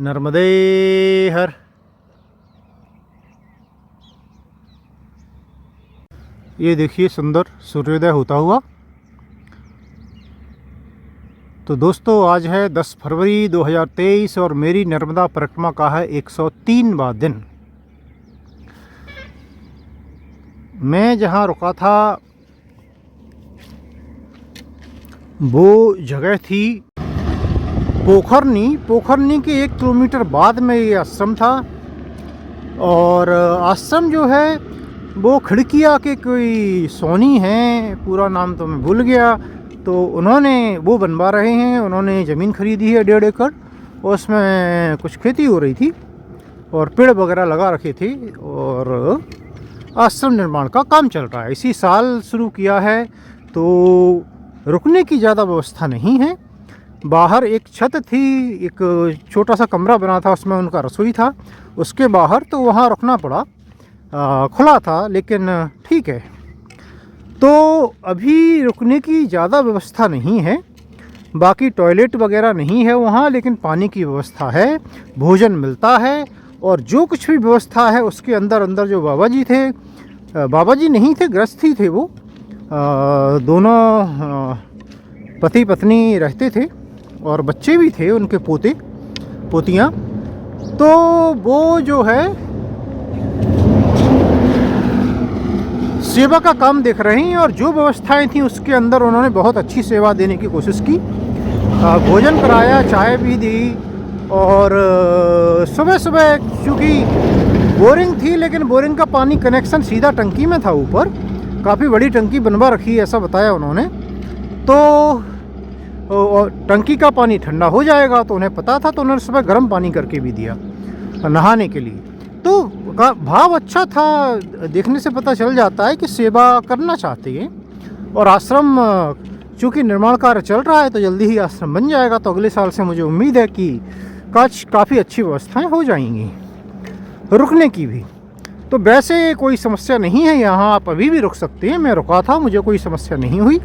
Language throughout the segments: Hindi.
नर्मदे हर। ये देखिए सुंदर सूर्योदय होता हुआ। तो दोस्तों आज है 10 फरवरी 2023 और मेरी नर्मदा परिक्रमा का है 103वां दिन। मैं जहाँ रुका था वो जगह थी पोखरनी के 1 किलोमीटर बाद में ये आश्रम था। और आश्रम जो है वो खिड़किया के कोई सोनी हैं, पूरा नाम तो मैं भूल गया। तो उन्होंने वो बनवा रहे हैं, उन्होंने ज़मीन खरीदी है 1.5 एकड़, उसमें कुछ खेती हो रही थी और पेड़ वगैरह लगा रखे थे और आश्रम निर्माण का काम चल रहा है। इसी साल शुरू किया है। तो रुकने की ज़्यादा व्यवस्था नहीं है। बाहर एक छत थी, एक छोटा सा कमरा बना था, उसमें उनका रसोई था उसके बाहर, तो वहाँ रुकना पड़ा। खुला था लेकिन ठीक है। तो अभी रुकने की ज़्यादा व्यवस्था नहीं है। बाकी टॉयलेट वगैरह नहीं है वहाँ, लेकिन पानी की व्यवस्था है, भोजन मिलता है और जो कुछ भी व्यवस्था है उसके अंदर जो बाबा जी थे, बाबा जी नहीं थे, गृहस्थी थे वो, दोनों पति पत्नी रहते थे और बच्चे भी थे उनके पोते पोतियाँ। तो वो जो है सेवा का काम देख रहे हैं और जो व्यवस्थाएं थी उसके अंदर उन्होंने बहुत अच्छी सेवा देने की कोशिश की। भोजन कराया, चाय भी दी और सुबह सुबह चूँकि बोरिंग थी, लेकिन बोरिंग का पानी कनेक्शन सीधा टंकी में था, ऊपर काफ़ी बड़ी टंकी बनवा रखी है ऐसा बताया उन्होंने। तो टंकी का पानी ठंडा हो जाएगा तो उन्हें पता था, तो उन्होंने सुबह गर्म पानी करके भी दिया नहाने के लिए। तो भाव अच्छा था, देखने से पता चल जाता है कि सेवा करना चाहते हैं। और आश्रम चूँकि निर्माण कार्य चल रहा है तो जल्दी ही आश्रम बन जाएगा। तो अगले साल से मुझे उम्मीद है कि काफ़ी अच्छी व्यवस्थाएं हो जाएंगी, रुकने की भी। तो वैसे कोई समस्या नहीं है यहाँ, आप अभी भी रुक सकते हैं। मैं रुका था, मुझे कोई समस्या नहीं हुई।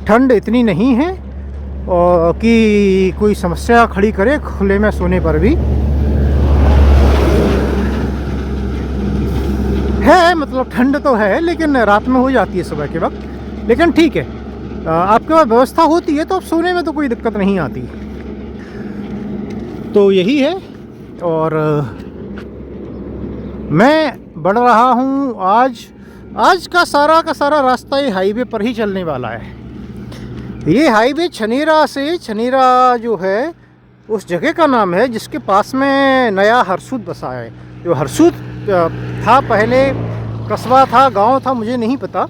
ठंड इतनी नहीं है और कि कोई समस्या खड़ी करे खुले में सोने पर भी है, मतलब ठंड तो है लेकिन रात में हो जाती है सुबह के वक्त, लेकिन ठीक है। आपके पास व्यवस्था होती है तो आप सोने में तो कोई दिक्कत नहीं आती। तो यही है। और मैं बढ़ रहा हूँ आज का सारा रास्ता ये हाईवे पर ही चलने वाला है। ये हाईवे छनेरा जो है उस जगह का नाम है जिसके पास में नया हरसूद बसा है। जो हरसूद था पहले कस्बा था, गांव था, मुझे नहीं पता।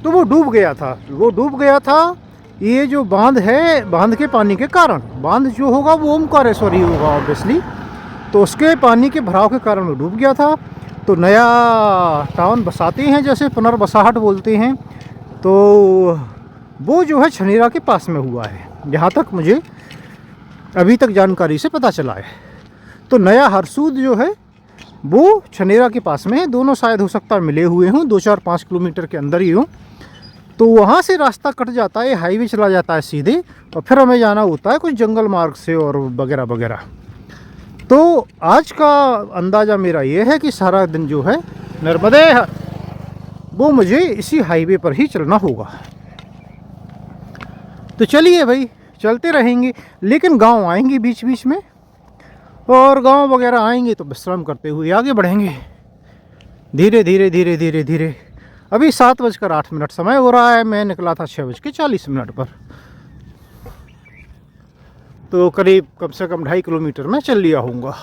तो वो डूब गया था। ये जो बांध है, बांध के पानी के कारण, बांध जो होगा वो ओमकारेश्वर ही होगा ऑब्वियसली, तो उसके पानी के भराव के कारण वो डूब गया था। तो नया टाउन बसाते हैं, जैसे पुनर्बसाहट बोलते हैं, तो वो जो है छनेरा के पास में हुआ है, जहाँ तक मुझे अभी तक जानकारी से पता चला है। तो नया हरसूद जो है वो छनेरा के पास में है। दोनों शायद हो सकता है मिले हुए हों, 2-4-5 किलोमीटर के अंदर ही हों। तो वहाँ से रास्ता कट जाता है, हाईवे चला जाता है सीधे, और फिर हमें जाना होता है कुछ जंगल मार्ग से और वगैरह वगैरह। तो आज का अंदाज़ा मेरा ये है कि सारा दिन जो है नर्मदे वो मुझे इसी हाईवे पर ही चलना होगा। तो चलिए भाई, चलते रहेंगे, लेकिन गांव आएंगे बीच बीच में, और गांव वगैरह आएंगे तो विश्राम करते हुए आगे बढ़ेंगे धीरे धीरे धीरे धीरे धीरे। अभी 7:08 समय हो रहा है, मैं निकला था 6:40 पर। तो करीब कम से कम 2.5 किलोमीटर मैं चल लिया होऊंगा।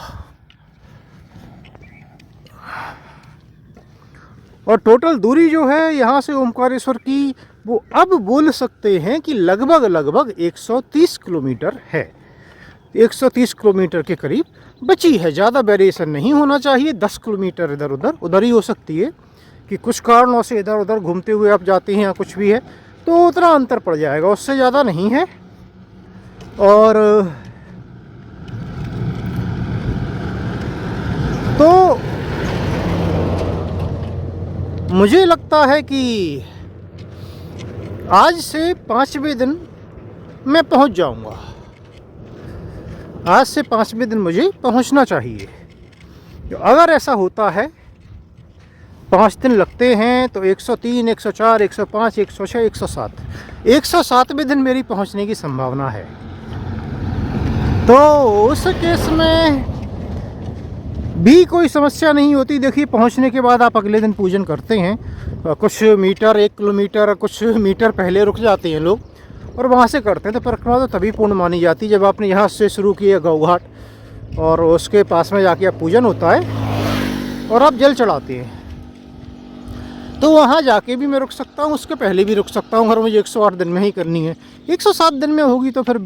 और टोटल दूरी जो है यहाँ से ओमकारेश्वर की, वो अब बोल सकते हैं कि लगभग 130 किलोमीटर है। 130 किलोमीटर के करीब बची है। ज़्यादा वेरिएशन नहीं होना चाहिए। 10 किलोमीटर इधर उधर ही हो सकती है कि कुछ कारणों से इधर उधर घूमते हुए आप जाते हैं या कुछ भी है, तो उतना अंतर पड़ जाएगा, उससे ज़्यादा नहीं है। और तो मुझे लगता है कि आज से 5वें दिन मैं पहुंच जाऊंगा। आज से 5वें दिन मुझे पहुंचना चाहिए। तो अगर ऐसा होता है 5 दिन लगते हैं तो 103, 104, 105, 106, 107, 107वें दिन मेरी पहुंचने की संभावना है। तो उस केस में भी कोई समस्या नहीं होती। देखिए, पहुंचने के बाद आप अगले दिन पूजन करते हैं, कुछ मीटर, 1 किलोमीटर कुछ मीटर पहले रुक जाते हैं लोग और वहाँ से करते हैं। तो परिक्रमा तो तभी पूर्ण मानी जाती है जब आपने यहाँ से शुरू किया गौघाट और उसके पास में जाके आप पूजन होता है और आप जल चढ़ाते हैं। तो वहाँ जाके भी मैं रुक सकता हूँ, उसके पहले भी रुक सकता हूँ। अगर मुझे 108 दिन में ही करनी है, 107 दिन में होगी तो फिर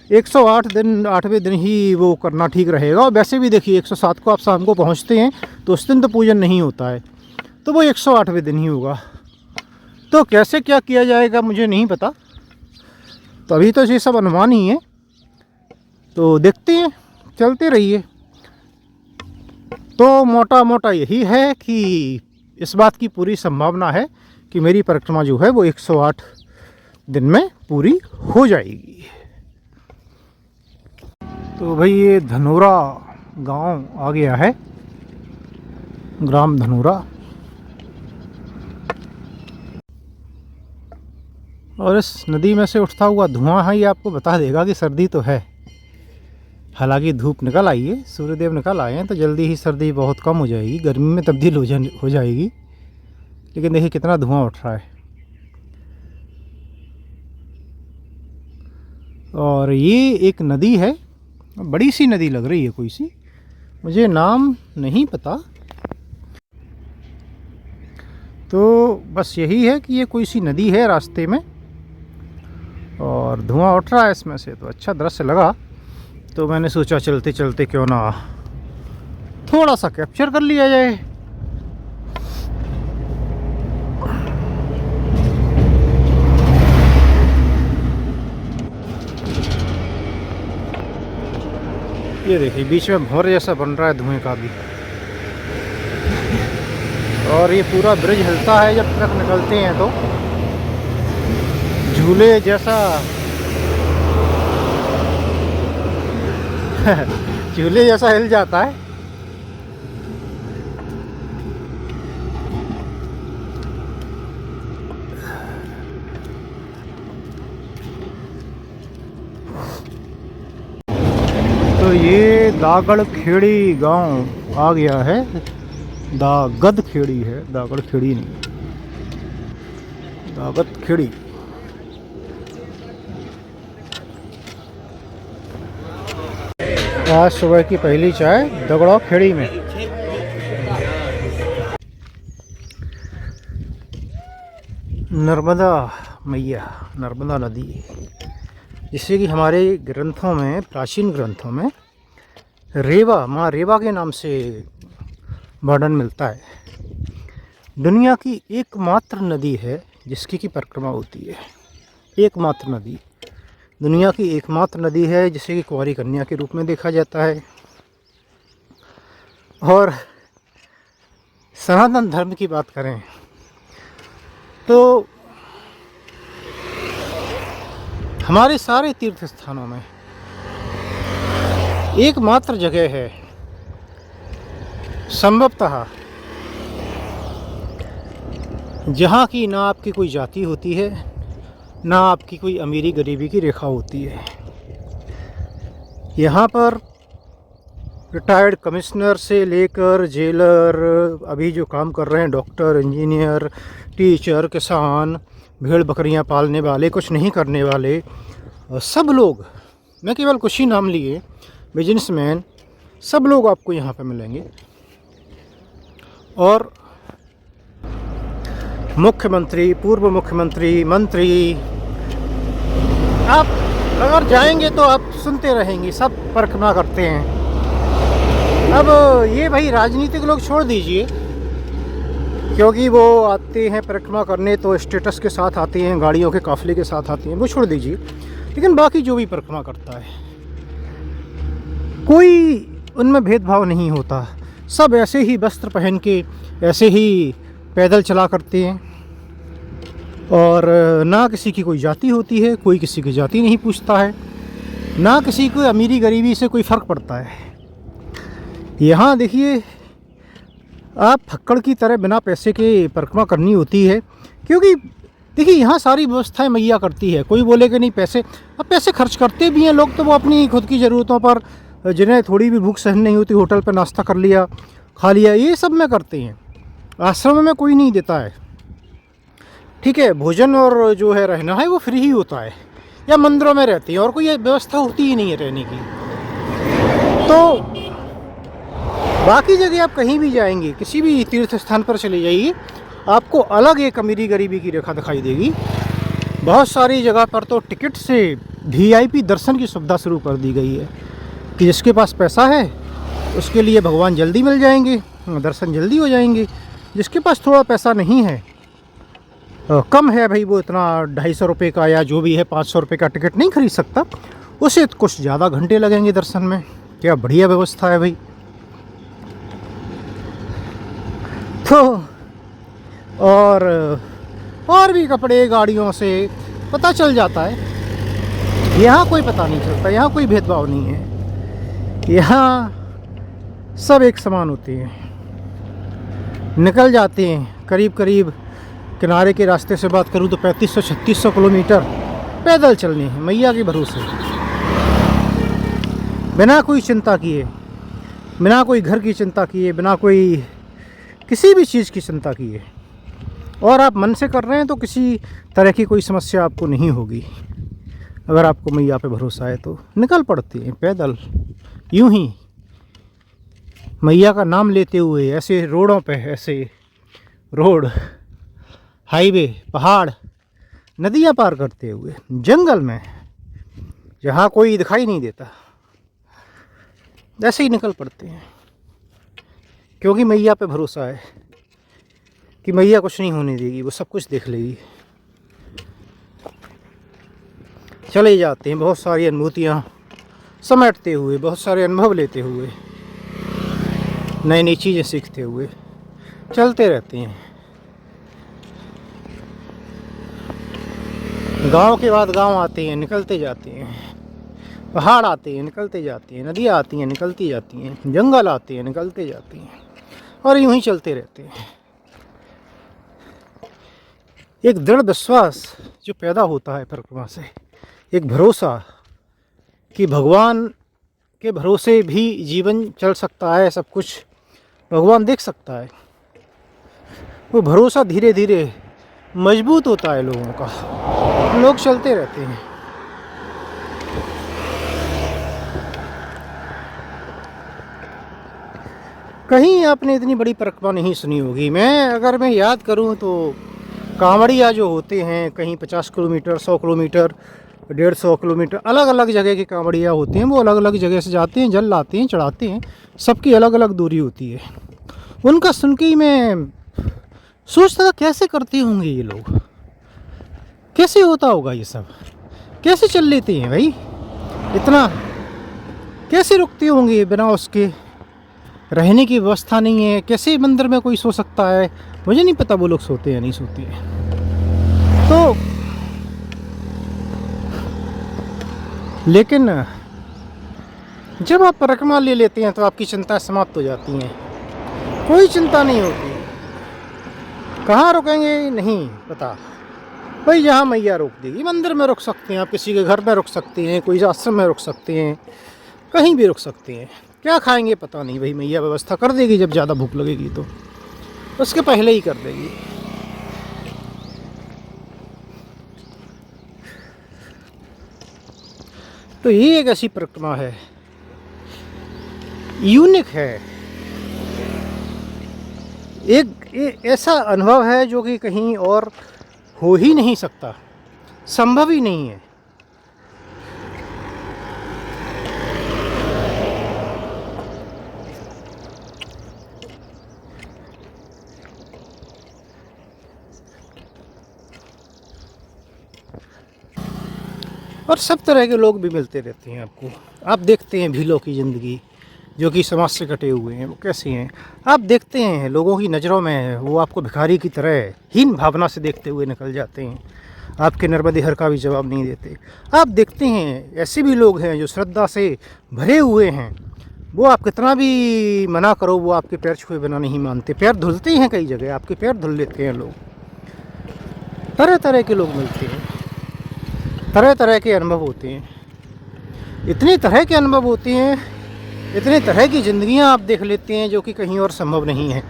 108 दिन 8वें दिन ही वो करना ठीक रहेगा। और वैसे भी देखिए 107 को आप शाम को पहुँचते हैं तो उस दिन तो पूजन नहीं होता है, तो वो 108वें दिन ही होगा। तो कैसे क्या किया जाएगा मुझे नहीं पता, तो अभी तो ये सब अनुमान ही है। तो देखते हैं, चलते रहिए। तो मोटा मोटा यही है कि इस बात की पूरी संभावना है कि मेरी परिक्रमा जो है वो 108 दिन में पूरी हो जाएगी। तो भाई ये धनोरा गांव आ गया है, ग्राम धनोरा। और इस नदी में से उठता हुआ धुआं है, ये आपको बता देगा कि सर्दी तो है। हालांकि धूप निकल आई है, सूर्यदेव निकल आए हैं, तो जल्दी ही सर्दी बहुत कम हो जाएगी, गर्मी में तब्दील हो जाएगी। लेकिन देखिए कितना धुआं उठ रहा है। और ये एक नदी है, बड़ी सी नदी लग रही है कोई सी, मुझे नाम नहीं पता। तो बस यही है कि ये कोई सी नदी है रास्ते में और धुआं उठ रहा है इसमें से, तो अच्छा दृश्य लगा। तो मैंने सोचा चलते चलते क्यों ना थोड़ा सा कैप्चर कर लिया जाए। ये देखिए बीच में भंवर जैसा बन रहा है धुएं का भी, और ये पूरा ब्रिज हिलता है जब ट्रक निकलते हैं तो झूले जैसा झूले जैसा हिल जाता है। तो ये दागड़ खेड़ी गांव आ गया है। दागद खेड़ी है, दागड़ खेड़ी नहीं, दागद खेड़ी। आज सुबह की पहली चाय दगड़ा खेड़ी में। नर्मदा मैया, नर्मदा नदी, जिससे कि हमारे ग्रंथों में, प्राचीन ग्रंथों में रेवा, माँ रेवा के नाम से वर्णन मिलता है। दुनिया की एकमात्र नदी है जिसकी की परिक्रमा होती है। एकमात्र नदी, दुनिया की एकमात्र नदी है जिसे कि कुंवारी कन्या के रूप में देखा जाता है। और सनातन धर्म की बात करें तो हमारे सारे तीर्थ स्थानों में एकमात्र जगह है संभवतः जहाँ की ना आपकी कोई जाति होती है, ना आपकी कोई अमीरी गरीबी की रेखा होती है। यहाँ पर रिटायर्ड कमिश्नर से लेकर जेलर, अभी जो काम कर रहे हैं डॉक्टर, इंजीनियर, टीचर, किसान, भेड़ बकरियाँ पालने वाले, कुछ नहीं करने वाले, सब लोग, मैं केवल कुछ ही नाम लिए, बिजनेसमैन, सब लोग आपको यहाँ पे मिलेंगे। और मुख्यमंत्री, पूर्व मुख्यमंत्री, मंत्री, आप अगर जाएंगे तो आप सुनते रहेंगे, सब परिक्रमा करते हैं। अब ये भाई राजनीतिक लोग छोड़ दीजिए, क्योंकि वो आते हैं परिक्रमा करने तो स्टेटस के साथ आते हैं, गाड़ियों के काफिले के साथ आते हैं, वो छोड़ दीजिए। लेकिन बाकी जो भी परिक्रमा करता है, कोई उनमें भेदभाव नहीं होता। सब ऐसे ही वस्त्र पहन के, ऐसे ही पैदल चला करते हैं। और ना किसी की कोई जाति होती है, कोई किसी की जाति नहीं पूछता है। ना किसी को अमीरी गरीबी से कोई फ़र्क पड़ता है। यहाँ देखिए, आप फक्कड़ की तरह बिना पैसे के परिक्रमा करनी होती है, क्योंकि देखिए यहाँ सारी व्यवस्थाएं मैया करती है। कोई बोले कि नहीं पैसे, अब पैसे खर्च करते भी हैं लोग तो वो अपनी खुद की ज़रूरतों पर, जिन्हें थोड़ी भी भूख सहन नहीं होती होटल पर नाश्ता कर लिया, खा लिया, ये सब में करते हैं। आश्रम में कोई नहीं देता है, ठीक है। भोजन और जो है रहना है वो फ्री ही होता है, या मंदिरों में रहती है और कोई व्यवस्था होती ही नहीं है रहने की। तो बाकी जगह आप कहीं भी जाएंगे, किसी भी तीर्थ स्थान पर चले जाइए, आपको अलग एक अमीरी गरीबी की रेखा दिखाई देगी। बहुत सारी जगह पर तो टिकट से VIP दर्शन की सुविधा शुरू कर दी गई है कि जिसके पास पैसा है उसके लिए भगवान जल्दी मिल जाएंगे, दर्शन जल्दी हो जाएंगे। जिसके पास थोड़ा पैसा नहीं है, कम है भाई, वो इतना 250 रुपये का या जो भी है 500 रुपये का टिकट नहीं खरीद सकता, उसे कुछ ज़्यादा घंटे लगेंगे दर्शन में। क्या बढ़िया व्यवस्था है भाई। तो और भी कपड़े गाड़ियों से पता चल जाता है। यहाँ कोई पता नहीं चलता, यहाँ कोई भेदभाव नहीं है, यहाँ सब एक समान होते हैं। निकल जाते हैं करीब करीब, किनारे के रास्ते से बात करूँ तो 3500-3600 किलोमीटर पैदल चलने हैं मैया के भरोसे, बिना कोई चिंता किए, बिना कोई घर की चिंता किए, बिना कोई किसी भी चीज़ की चिंता किए। और आप मन से कर रहे हैं तो किसी तरह की कोई समस्या आपको नहीं होगी। अगर आपको मैया पे भरोसा है तो निकल पड़ते हैं पैदल, यूं ही मैया का नाम लेते हुए, ऐसे रोडों पे, ऐसे रोड, हाईवे, पहाड़, नदियां पार करते हुए, जंगल में जहाँ कोई दिखाई नहीं देता, ऐसे ही निकल पड़ते हैं। क्योंकि मैया पे भरोसा है कि मैया कुछ नहीं होने देगी, वो सब कुछ देख लेगी। चले जाते हैं बहुत सारी अनुभूतियाँ समेटते हुए, बहुत सारे अनुभव लेते हुए, नई नई चीज़ें सीखते हुए चलते रहते हैं। गांव के बाद गांव आते हैं, निकलते जाते हैं, पहाड़ आते हैं, निकलते जाते हैं, नदियाँ आती हैं, निकलती जाती हैं, जंगल आते हैं, निकलते जाते हैं, और यूं ही चलते रहते हैं। एक दृढ़ विश्वास जो पैदा होता है परिक्रमा से, एक भरोसा कि भगवान के भरोसे भी जीवन चल सकता है, सब कुछ भगवान देख सकता है, वो भरोसा धीरे धीरे मजबूत होता है लोगों का, लोग चलते रहते हैं। कहीं आपने इतनी बड़ी परिक्रमा नहीं सुनी होगी। अगर मैं याद करूं तो कांवड़िया जो होते हैं, कहीं 50 किलोमीटर, 100 किलोमीटर, 150 किलोमीटर, अलग अलग जगह के कांवड़िया होते हैं। वो अलग अलग जगह से जाते हैं, जल लाते हैं, चढ़ाते हैं, सबकी अलग अलग दूरी होती है। उनका सुन के ही मैं सोचता था कैसे करते होंगे ये लोग, कैसे होता होगा ये सब, कैसे चल लेते हैं भाई, इतना कैसे रुकते होंगे, बिना उसके रहने की व्यवस्था नहीं है, कैसे मंदिर में कोई सो सकता है, मुझे नहीं पता वो लोग सोते हैं नहीं सोते हैं। तो लेकिन जब आप परिक्रमा ले लेते हैं तो आपकी चिंता समाप्त हो जाती हैं, कोई चिंता नहीं होती। कहाँ रुकेंगे नहीं पता भाई, जहाँ मैया रोक देगी। मंदिर में रुक सकते हैं आप, किसी के घर में रुक सकते हैं, कोई आश्रम में रुक सकते हैं, कहीं भी रुक सकते हैं। क्या खाएंगे पता नहीं भाई, मैया व्यवस्था कर देगी। जब ज़्यादा भूख लगेगी तो उसके पहले ही कर देगी। तो ये एक ऐसी परिक्रमा है, यूनिक है, एक ऐसा अनुभव है जो कि कहीं और हो ही नहीं सकता, संभव ही नहीं है। और सब तरह के लोग भी मिलते रहते हैं आपको। आप देखते हैं भीलों की ज़िंदगी जो कि समाज से कटे हुए हैं, वो कैसे हैं। आप देखते हैं लोगों की नज़रों में वो आपको भिखारी की तरह हीन भावना से देखते हुए निकल जाते हैं। आपके नर्मदे हर का भी जवाब नहीं देते। आप देखते हैं ऐसे भी लोग हैं जो श्रद्धा से भरे हुए हैं, वो आप कितना भी मना करो वो आपके पैर छुए बिना नहीं मानते। पैर धुलते हैं, कई जगह आपके पैर धुल लेते हैं लोग। तरह तरह के लोग मिलते हैं, तरह तरह के अनुभव होते हैं, इतने तरह के अनुभव होते हैं, इतने तरह की ज़िंदगियाँ आप देख लेते हैं जो कि कहीं और संभव नहीं है।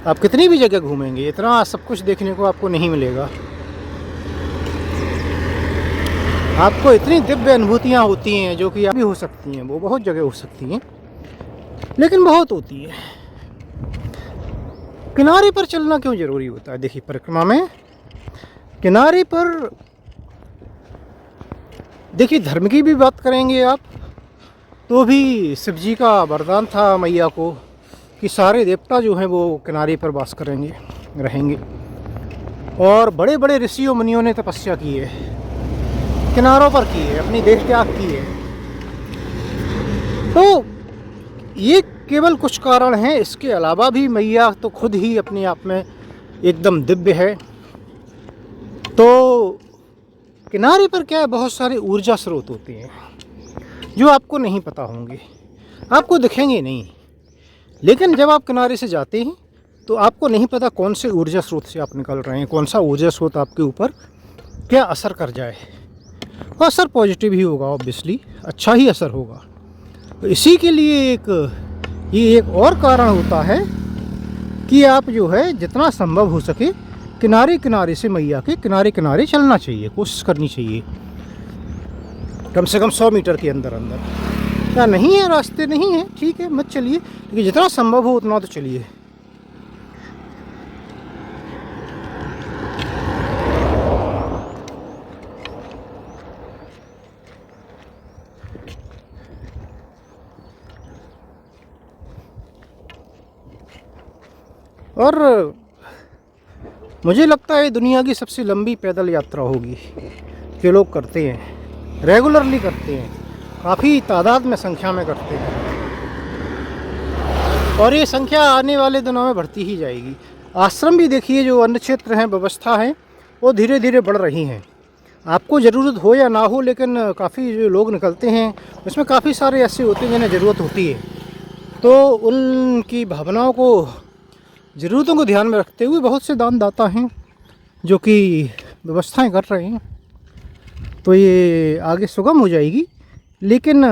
आप कितनी भी जगह घूमेंगे इतना सब कुछ देखने को आपको नहीं मिलेगा। आपको इतनी दिव्य अनुभूतियाँ होती हैं जो कि भी हो सकती हैं, वो बहुत जगह हो सकती हैं, लेकिन बहुत होती है। किनारे पर चलना क्यों ज़रूरी होता है? देखिए, परिक्रमा में किनारे पर देखिए, धर्म की भी बात करेंगे आप तो भी शिव जी का वरदान था मैया को कि सारे देवता जो हैं वो किनारे पर वास करेंगे, रहेंगे। और बड़े बड़े ऋषियों मुनियों ने तपस्या की है, किनारों पर की है, अपनी देह त्याग की है। तो ये केवल कुछ कारण हैं, इसके अलावा भी मैया तो खुद ही अपने आप में एकदम दिव्य है। तो किनारे पर क्या है, बहुत सारे ऊर्जा स्रोत होते हैं जो आपको नहीं पता होंगे, आपको दिखेंगे नहीं। लेकिन जब आप किनारे से जाते हैं तो आपको नहीं पता कौन से ऊर्जा स्रोत से आप निकल रहे हैं, कौन सा ऊर्जा स्रोत आपके ऊपर क्या असर कर जाए। और असर पॉजिटिव ही होगा, ऑब्वियसली अच्छा ही असर होगा। तो इसी के लिए ये एक और कारण होता है कि आप जो है जितना संभव हो सके किनारे किनारे से मैया के किनारे किनारे चलना चाहिए, कोशिश करनी चाहिए, कम से कम 100 मीटर के अंदर अंदर। क्या नहीं है, रास्ते नहीं है, ठीक है, मत चलिए, लेकिन जितना संभव हो उतना तो चलिए। और मुझे लगता है दुनिया की सबसे लंबी पैदल यात्रा होगी कि लोग करते हैं, रेगुलरली करते हैं, काफ़ी तादाद में संख्या में करते हैं। और ये संख्या आने वाले दिनों में बढ़ती ही जाएगी। आश्रम भी देखिए, जो अन्य क्षेत्र हैं, व्यवस्था है, वो धीरे धीरे बढ़ रही हैं। आपको ज़रूरत हो या ना हो, लेकिन काफ़ी जो लोग निकलते हैं उसमें काफ़ी सारे ऐसे होते हैं जिन्हें ज़रूरत होती है। तो उनकी भावनाओं को, ज़रूरतों को ध्यान में रखते हुए बहुत से दानदाता हैं जो कि व्यवस्थाएं कर रहे हैं। तो ये आगे सुगम हो जाएगी, लेकिन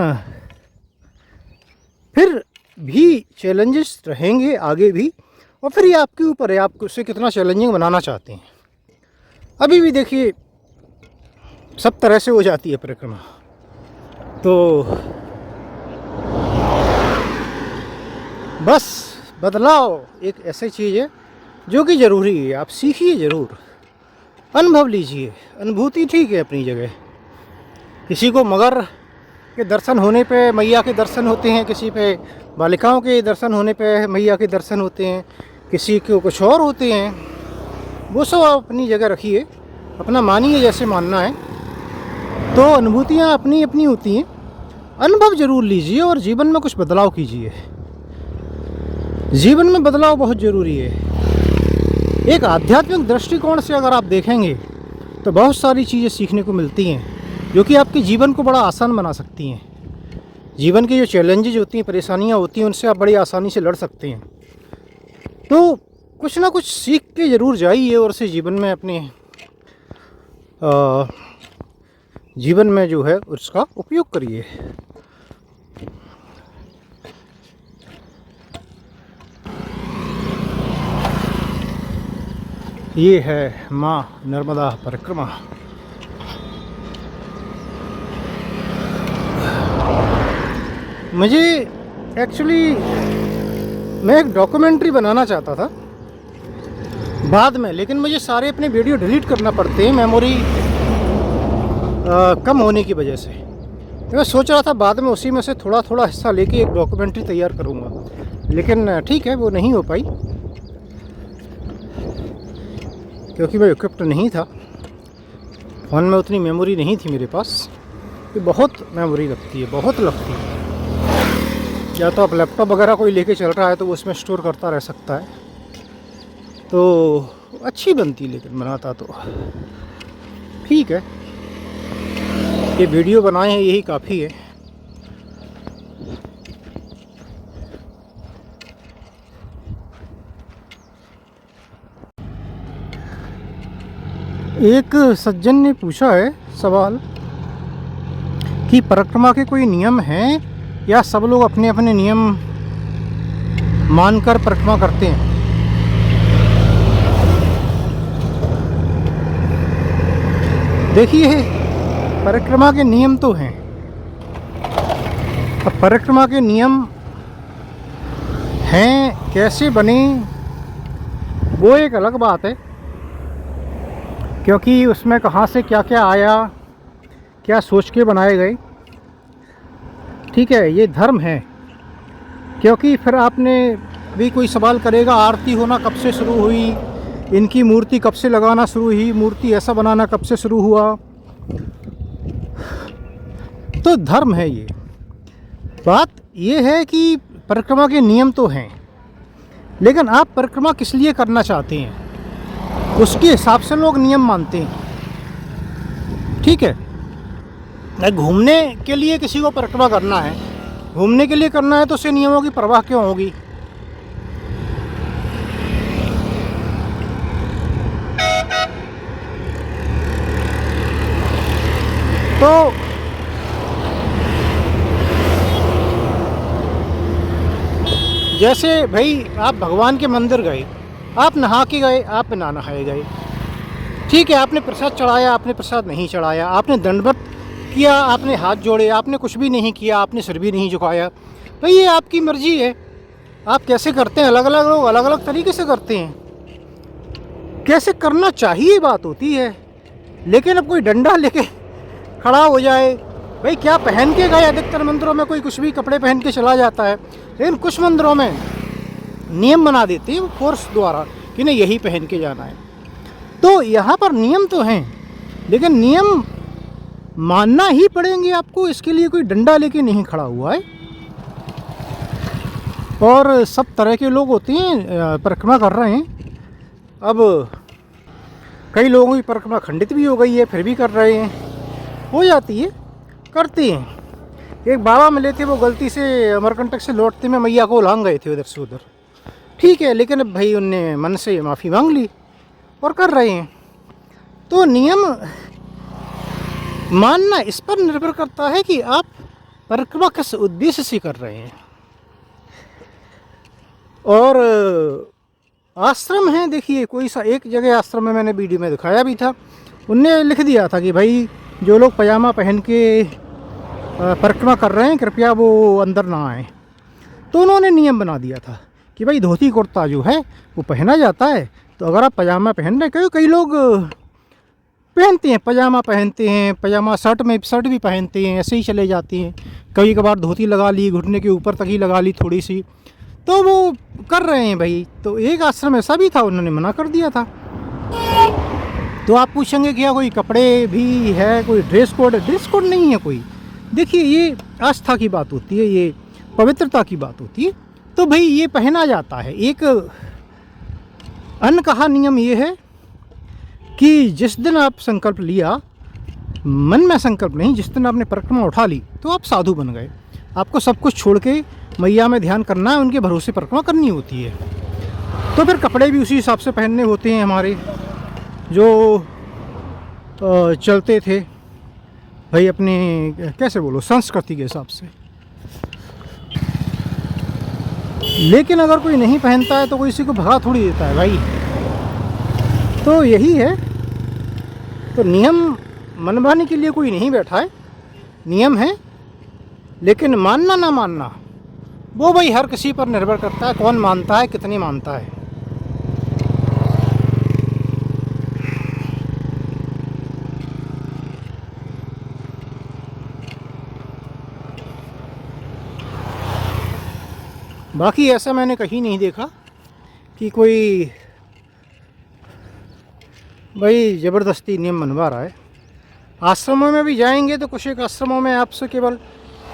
फिर भी चैलेंजेस रहेंगे आगे भी। और फिर ये आपके ऊपर है, आप उसे कितना चैलेंजिंग बनाना चाहते हैं। अभी भी देखिए सब तरह से हो जाती है परिक्रमा, तो बस बदलाव एक ऐसी चीज़ है जो कि ज़रूरी है। आप सीखिए ज़रूर, अनुभव लीजिए। अनुभूति ठीक है अपनी जगह, किसी को मगर के दर्शन होने पे मैया के दर्शन होते हैं, किसी पे बालिकाओं के दर्शन होने पे मैया के दर्शन होते हैं, किसी को कुछ और होते हैं। वो सब आप अपनी जगह रखिए, अपना मानिए जैसे मानना है। तो अनुभूतियाँ अपनी अपनी होती हैं, अनुभव ज़रूर लीजिए और जीवन में कुछ बदलाव कीजिए। जीवन में बदलाव बहुत ज़रूरी है। एक आध्यात्मिक दृष्टिकोण से अगर आप देखेंगे तो बहुत सारी चीज़ें सीखने को मिलती हैं जो कि आपके जीवन को बड़ा आसान बना सकती हैं। जीवन की जो चैलेंजेज होती हैं, परेशानियां होती हैं, उनसे आप बड़ी आसानी से लड़ सकते हैं। तो कुछ ना कुछ सीख के ज़रूर जाइए और उसे जीवन में अपने जीवन में जो है उसका उपयोग करिए। ये है माँ नर्मदा परिक्रमा। मुझे एक्चुअली मैं एक डॉक्यूमेंट्री बनाना चाहता था बाद में, लेकिन मुझे सारे अपने वीडियो डिलीट करना पड़ते हैं मेमोरी कम होने की वजह से। तो मैं सोच रहा था बाद में उसी में से थोड़ा थोड़ा हिस्सा लेके एक डॉक्यूमेंट्री तैयार करूँगा, लेकिन ठीक है वो नहीं हो पाई क्योंकि मैं इक्विप्ड नहीं था, फ़ोन में उतनी मेमोरी नहीं थी मेरे पास। ये बहुत मेमोरी लगती है, बहुत लगती है। या तो आप लैपटॉप वगैरह कोई लेके चल रहा है तो वो उसमें स्टोर करता रह सकता है, तो अच्छी बनती, लेकिन बनाता तो ठीक है, ये वीडियो बनाए हैं यही काफ़ी है। एक सज्जन ने पूछा है सवाल कि परिक्रमा के कोई नियम हैं या सब लोग अपने अपने नियम मानकर परिक्रमा करते हैं। देखिए, परिक्रमा के नियम तो हैं। अब परिक्रमा के नियम हैं, कैसे बने वो एक अलग बात है, क्योंकि उसमें कहाँ से क्या क्या आया, क्या सोच के बनाए गए। ठीक है, ये धर्म है। क्योंकि फिर आपने भी कोई सवाल करेगा, आरती होना कब से शुरू हुई, इनकी मूर्ति कब से लगाना शुरू हुई, मूर्ति ऐसा बनाना कब से शुरू हुआ। तो धर्म है ये। बात ये है कि परिक्रमा के नियम तो हैं, लेकिन आप परिक्रमा किस लिए करना चाहते हैं उसके हिसाब से लोग नियम मानते हैं। ठीक है, घूमने के लिए किसी को परिक्रमा करना है, घूमने के लिए करना है तो उससे नियमों की परवाह क्यों होगी। तो जैसे भाई आप भगवान के मंदिर गए, आप नहा के गए, आप ना नहाए गए, ठीक है, आपने प्रसाद चढ़ाया, आपने प्रसाद नहीं चढ़ाया, आपने दंडवत किया, आपने हाथ जोड़े, आपने कुछ भी नहीं किया, आपने सिर भी नहीं झुकाया, भाई ये आपकी मर्जी है। आप कैसे करते हैं, अलग अलग लोग अलग अलग तरीके से करते हैं। कैसे करना चाहिए बात होती है, लेकिन अब कोई डंडा लेके खड़ा हो जाए, भाई क्या पहन के गए। अधिकतर मंदिरों में कोई कुछ भी कपड़े पहन के चला जाता है, लेकिन कुछ मंदिरों में नियम बना देते हैं वो फोर्स द्वारा कि नहीं यही पहन के जाना है। तो यहाँ पर नियम तो हैं, लेकिन नियम मानना ही पड़ेंगे आपको, इसके लिए कोई डंडा लेके नहीं खड़ा हुआ है। और सब तरह के लोग होते हैं, परिक्रमा कर रहे हैं। अब कई लोगों की परिक्रमा खंडित भी हो गई है, फिर भी कर रहे हैं, हो जाती है, करते हैं। एक बाबा मिले थे, वो गलती से अमरकंटक से लौटते में मैया को उलांग गए थे उधर से उधर, ठीक है, लेकिन अब भाई उनने मन से माफ़ी मांग ली और कर रहे हैं। तो नियम मानना इस पर निर्भर करता है कि आप परिक्रमा किस उद्देश्य से कर रहे हैं। और आश्रम है, देखिए कोई सा एक जगह आश्रम में मैंने वीडियो में दिखाया भी था, उनने लिख दिया था कि भाई जो लोग पजामा पहन के परिक्रमा कर रहे हैं कृपया वो अंदर ना आए। तो उन्होंने नियम बना दिया था कि भाई धोती कुर्ता जो है वो पहना जाता है, तो अगर आप पजामा पहन रहे, क्योंकि कई लोग पहनते हैं, पजामा पहनते हैं, पजामा शर्ट में शर्ट भी पहनते हैं, ऐसे ही चले जाते हैं, कभी कभार धोती लगा ली, घुटने के ऊपर तक ही लगा ली थोड़ी सी, तो वो कर रहे हैं भाई। तो एक आश्रम ऐसा भी था, उन्होंने मना कर दिया था। तो आप पूछेंगे क्या कोई कपड़े भी है, कोई ड्रेस कोड है? ड्रेस कोड नहीं है कोई। देखिए ये आस्था की बात होती है, ये पवित्रता की बात होती है, तो भाई ये पहना जाता है। एक अनकहा नियम ये है कि जिस दिन आप संकल्प लिया, मन में संकल्प नहीं, जिस दिन आपने परिक्रमा उठा ली तो आप साधु बन गए। आपको सब कुछ छोड़ के मैया में ध्यान करना है, उनके भरोसे परिक्रमा करनी होती है। तो फिर कपड़े भी उसी हिसाब से पहनने होते हैं हमारे, जो चलते थे भाई अपने कैसे बोलो संस्कृति के हिसाब से। लेकिन अगर कोई नहीं पहनता है तो कोई इसी को भगा थोड़ी देता है भाई। तो यही है, तो नियम मनवाने के लिए कोई नहीं बैठा है, नियम है, लेकिन मानना ना मानना वो भाई हर किसी पर निर्भर करता है, कौन मानता है, कितनी मानता है। बाकी ऐसा मैंने कहीं नहीं देखा कि कोई भाई ज़बरदस्ती नियम मनवा रहा है। आश्रमों में भी जाएंगे तो कुछ एक आश्रमों में आपसे केवल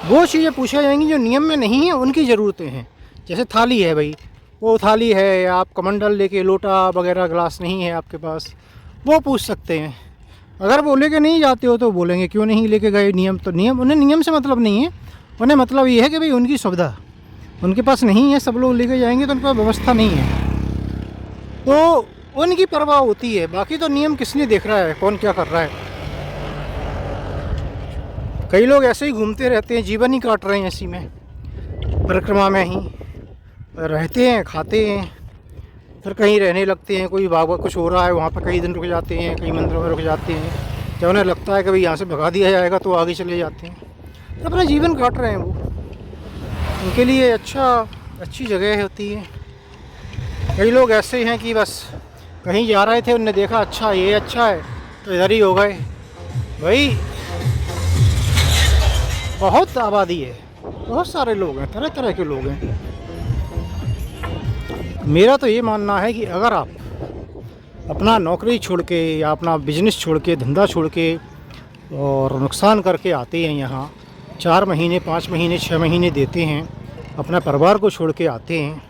वो चीज़ें पूछा जाएंगी जो नियम में नहीं है, उनकी ज़रूरतें हैं। जैसे थाली है भाई, वो थाली है, आप कमंडल लेके लोटा वगैरह ग्लास नहीं है आपके पास, वो पूछ सकते हैं। अगर वो लेके नहीं जाते हो तो बोलेंगे क्यों नहीं लेके गए नियम, तो नियम, उन्हें नियम से मतलब नहीं है, उन्हें मतलब ये है कि भाई उनकी सुविधा उनके पास नहीं है, सब लोग लेके जाएंगे तो उनके पास व्यवस्था नहीं है, तो उनकी परवाह होती है। बाकी तो नियम किसने देख रहा है कौन क्या कर रहा है। कई लोग ऐसे ही घूमते रहते हैं, जीवन ही काट रहे हैं इसी में, परिक्रमा में ही रहते हैं, खाते हैं, फिर कहीं रहने लगते हैं। कोई बाबा कुछ हो रहा है वहाँ पर कई दिन रुक जाते हैं, कई मंदिरों में रुक जाते हैं, जब उन्हें लगता है कि भाई यहाँ से भगा दिया जाएगा तो आगे चले जाते हैं, तो अपना जीवन काट रहे हैं वो। उनके लिए अच्छी जगह होती है। कई लोग ऐसे हैं कि बस कहीं जा रहे थे, उनने देखा अच्छा ये अच्छा है तो इधर ही हो गए। भाई बहुत आबादी है, बहुत सारे लोग हैं, तरह तरह के लोग हैं। मेरा तो ये मानना है कि अगर आप अपना नौकरी छोड़ के या अपना बिजनेस छोड़ के, धंधा छोड़ के और नुकसान करके आते हैं यहाँ, 4 महीने 5 महीने 6 महीने देते हैं, अपना परिवार को छोड़ के आते हैं,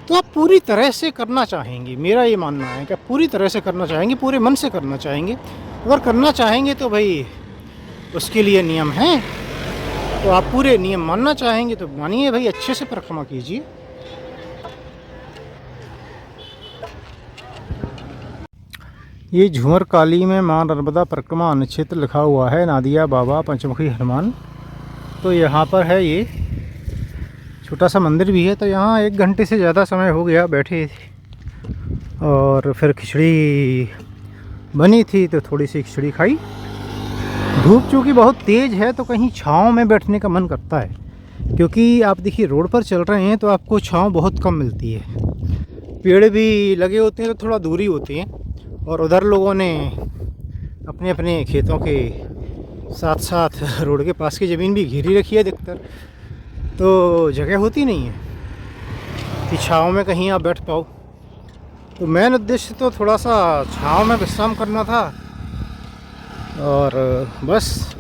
तो आप पूरी तरह से करना चाहेंगे। मेरा ये मानना है कि आप पूरी तरह से करना चाहेंगे, पूरे मन से करना चाहेंगे। अगर करना चाहेंगे तो भाई उसके लिए नियम हैं, तो आप पूरे नियम मानना चाहेंगे तो मानिए भाई, अच्छे से परिक्रमा कीजिए। ये झूमर काली में मां नर्मदा परिक्रमा अनुक्षेत्र लिखा हुआ है, नादिया बाबा पंचमुखी हनुमान। तो यहाँ पर है, ये छोटा सा मंदिर भी है। तो यहाँ 1 घंटे से ज़्यादा समय हो गया बैठे थे, और फिर खिचड़ी बनी थी तो थोड़ी सी खिचड़ी खाई। धूप चूँकि बहुत तेज़ है तो कहीं छाँव में बैठने का मन करता है, क्योंकि आप देखिए रोड पर चल रहे हैं तो आपको छाँव बहुत कम मिलती है। पेड़ भी लगे होते हैं तो थोड़ा दूरी होती है, और उधर लोगों ने अपने अपने खेतों के साथ साथ रोड के पास की ज़मीन भी घेरी रखी है अधिकतर, तो जगह होती नहीं है कि छाँव में कहीं आप बैठ पाओ। तो मेन उद्देश्य तो थोड़ा सा छाँव में विश्राम करना था, और बस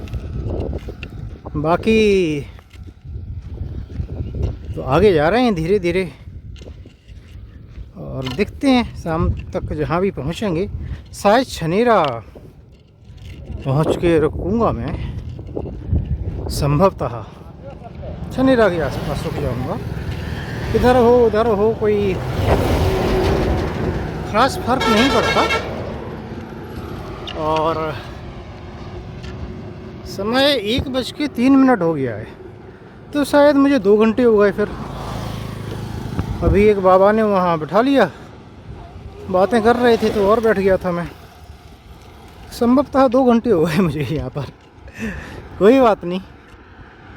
बाकी तो आगे जा रहे हैं धीरे धीरे, और देखते हैं शाम तक जहाँ भी पहुँचेंगे। शायद छनेरा पहुँच के रुकूँगा मैं, संभवतः छनेरा के आसपास रुक जाऊँगा। इधर हो उधर हो कोई खास फर्क नहीं पड़ता, और समय 1:03 हो गया है, तो शायद मुझे 2 घंटे हो गए। फिर अभी एक बाबा ने वहाँ बिठा लिया, बातें कर रहे थे तो और बैठ गया था मैं। संभवतः 2 घंटे हो गए मुझे यहाँ पर। कोई बात नहीं,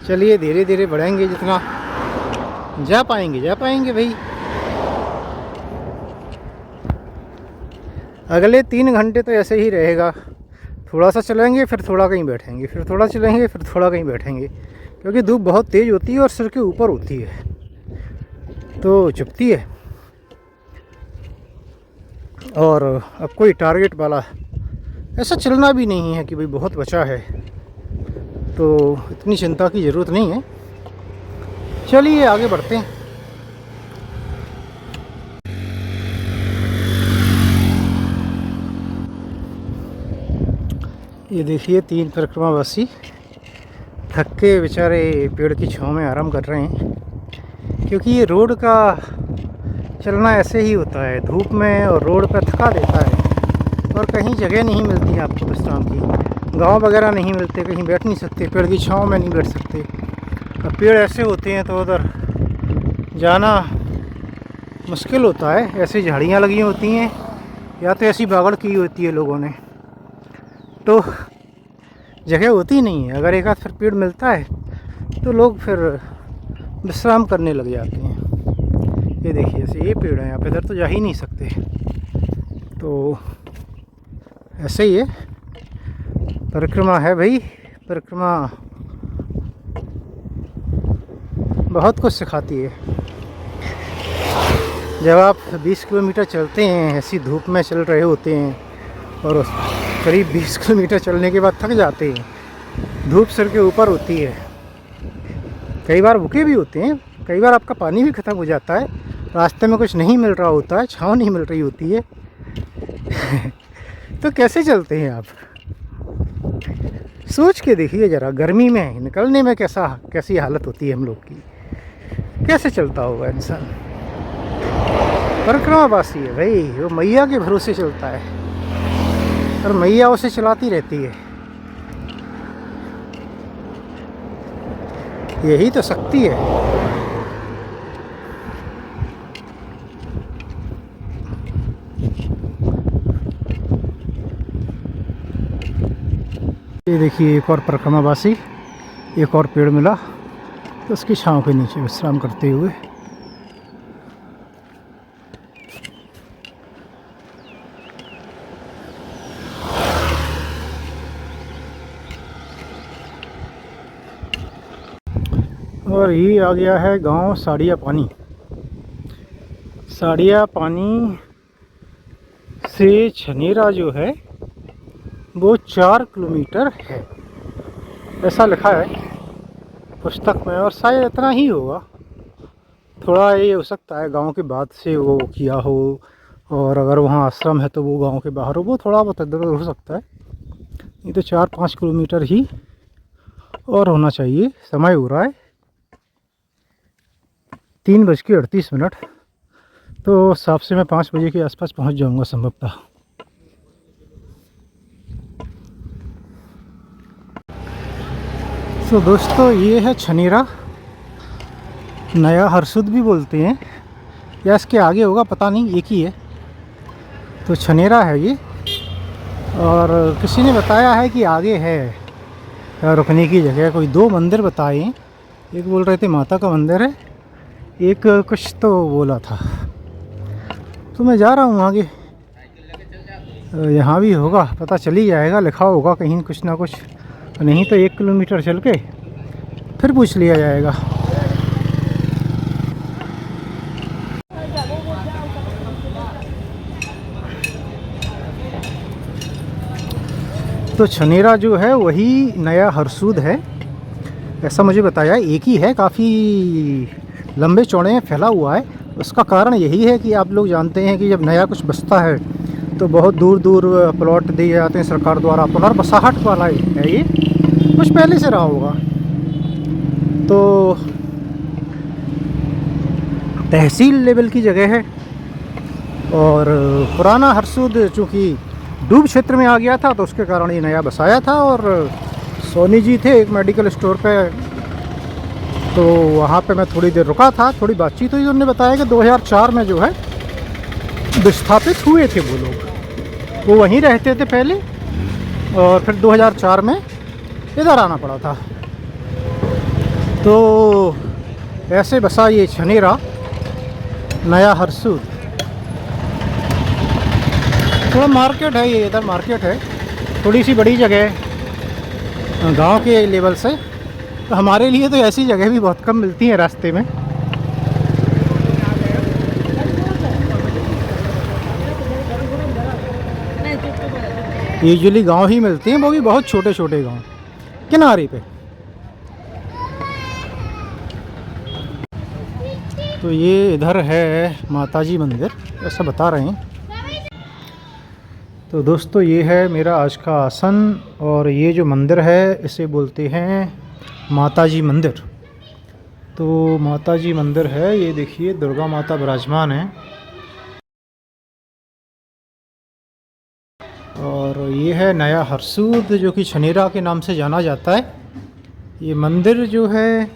चलिए धीरे धीरे बढ़ेंगे, जितना जा पाएंगे भाई। अगले 3 घंटे तो ऐसे ही रहेगा, थोड़ा सा चलेंगे फिर थोड़ा कहीं बैठेंगे, फिर थोड़ा चलेंगे फिर थोड़ा कहीं बैठेंगे, क्योंकि धूप बहुत तेज़ होती है और सिर के ऊपर होती है तो चुभती है। और अब कोई टारगेट वाला ऐसा चलना भी नहीं है कि भाई बहुत बचा है, तो इतनी चिंता की ज़रूरत नहीं है। चलिए आगे बढ़ते हैं। ये देखिए 3 परिक्रमावासी थक के बेचारे पेड़ की छांव में आराम कर रहे हैं, क्योंकि ये रोड का चलना ऐसे ही होता है, धूप में और रोड पर थका देता है, और कहीं जगह नहीं मिलती है आपको विश्राम की। गांव वगैरह नहीं मिलते, कहीं बैठ नहीं सकते, पेड़ की छांव में नहीं बैठ सकते। अब पेड़ ऐसे होते हैं तो उधर जाना मुश्किल होता है, ऐसी झाड़ियाँ लगी होती हैं या तो ऐसी बागड़ की होती है लोगों ने, तो जगह होती नहीं है। अगर एक आध फिर पेड़ मिलता है तो लोग फिर विश्राम करने लग जाते हैं। ये देखिए ऐसे ये पेड़ हैं, आप इधर तो जा ही नहीं सकते, तो ऐसे ही है। परिक्रमा है भाई, परिक्रमा बहुत कुछ सिखाती है। जब आप 20 किलोमीटर चलते हैं, ऐसी धूप में चल रहे होते हैं, और करीब 20 किलोमीटर चलने के बाद थक जाते हैं, धूप सिर के ऊपर होती है, कई बार भूखे भी होते हैं, कई बार आपका पानी भी ख़त्म हो जाता है, रास्ते में कुछ नहीं मिल रहा होता है, छाँव नहीं मिल रही होती है तो कैसे चलते हैं आप? सोच के देखिए ज़रा, गर्मी में निकलने में कैसी हालत होती है हम लोग की, कैसे चलता होगा इंसान। परिक्रमावासी है भाई, वो मैया के भरोसे चलता है और मैया उसे चलाती रहती है। यही तो शक्ति है। ये देखिए एक और परिक्रमावासी, एक और पेड़ मिला तो उसकी छांव के नीचे विश्राम करते हुए। और ये आ गया है गांव साड़िया पानी। साड़िया पानी से छनेरा जो है वो 4 किलोमीटर है, ऐसा लिखा है पुस्तक में, और शायद इतना ही होगा। थोड़ा ये हो सकता है गांव के बाद से वो किया हो, और अगर वहाँ आश्रम है तो वो गांव के बाहर हो, वो थोड़ा बहुत इधर उधर हो सकता है। ये तो 4-5 किलोमीटर ही और होना चाहिए। समय हो रहा है 3:38, तो उस हिसाब से मैं 5 बजे के आसपास पहुंच जाऊंगा संभवतः। तो दोस्तों ये है छनेरा, नया हरसुद भी बोलते हैं, या इसके आगे होगा पता नहीं, एक ही है। तो छनेरा है ये, और किसी ने बताया है कि आगे है रुकने की जगह। कोई 2 मंदिर बताए हैं, एक बोल रहे थे माता का मंदिर है, एक कुछ तो बोला था। तो मैं जा रहा हूँ आगे, यहाँ भी होगा, पता चल ही जाएगा, लिखा होगा कहीं कुछ ना कुछ, नहीं तो 1 किलोमीटर चल के फिर पूछ लिया जाएगा। तो छनेरा जो है वही नया हरसूद है, ऐसा मुझे बताया। एक ही है, काफ़ी लंबे चौड़े में फैला हुआ है। उसका कारण यही है कि आप लोग जानते हैं कि जब नया कुछ बसता है तो बहुत दूर दूर प्लॉट दिए जाते हैं सरकार द्वारा। पुनर्बसाहट वाला है ये, कुछ पहले से रहा होगा। तो तहसील लेवल की जगह है, और पुराना हरसूद चूँकि डूब क्षेत्र में आ गया था तो उसके कारण ये नया बसाया था। और सोनी जी थे एक मेडिकल स्टोर पे, तो वहाँ पे मैं थोड़ी देर रुका था, थोड़ी बातचीत हुई। उन्होंने बताया कि 2004 में जो है विस्थापित हुए थे वो लोग, वो वहीं रहते थे पहले, और फिर 2004 में इधर आना पड़ा था। तो ऐसे बसा ये छनेरा नया हरसूद। थोड़ा मार्केट है ये, इधर मार्केट है, थोड़ी सी बड़ी जगह है गांव के लेवल से। तो हमारे लिए तो ऐसी जगह भी बहुत कम मिलती हैं रास्ते में। यूजुअली गांव ही मिलते हैं, वो भी बहुत छोटे छोटे गांव किनारे पे। तो ये इधर है माताजी मंदिर, ऐसा बता रहे हैं। तो दोस्तों ये है मेरा आज का आसन, और ये जो मंदिर है इसे बोलते हैं माताजी मंदिर। तो माताजी मंदिर है, ये देखिए दुर्गा माता विराजमान है। और ये है नया हरसूद, जो कि छनेरा के नाम से जाना जाता है। ये मंदिर जो है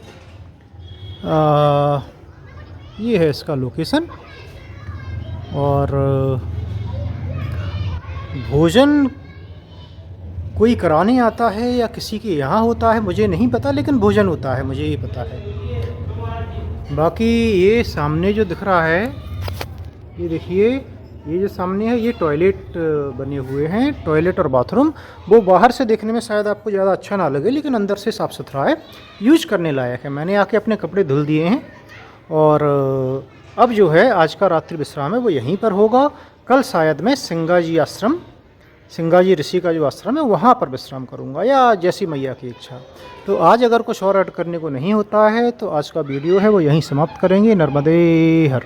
ये है इसका लोकेशन। और भोजन कोई कराने आता है या किसी के यहाँ होता है मुझे नहीं पता, लेकिन भोजन होता है मुझे ये पता है। बाकी ये सामने जो दिख रहा है, ये देखिए, ये जो सामने है ये टॉयलेट बने हुए हैं, टॉयलेट और बाथरूम। वो बाहर से देखने में शायद आपको ज़्यादा अच्छा ना लगे, लेकिन अंदर से साफ़ सुथरा है, यूज करने लायक है। मैंने आके अपने कपड़े धुल दिए हैं, और अब जो है आज का रात्रि विश्राम है वो यहीं पर होगा। कल शायद मैं सिंगाजी आश्रम, सिंगाजी ऋषि का जो आश्रम है वहाँ पर विश्राम करूँगा, या जैसी मैया की इच्छा। तो आज अगर कुछ और ऐड करने को नहीं होता है तो आज का वीडियो है वो यहीं समाप्त करेंगे। नर्मदे हर।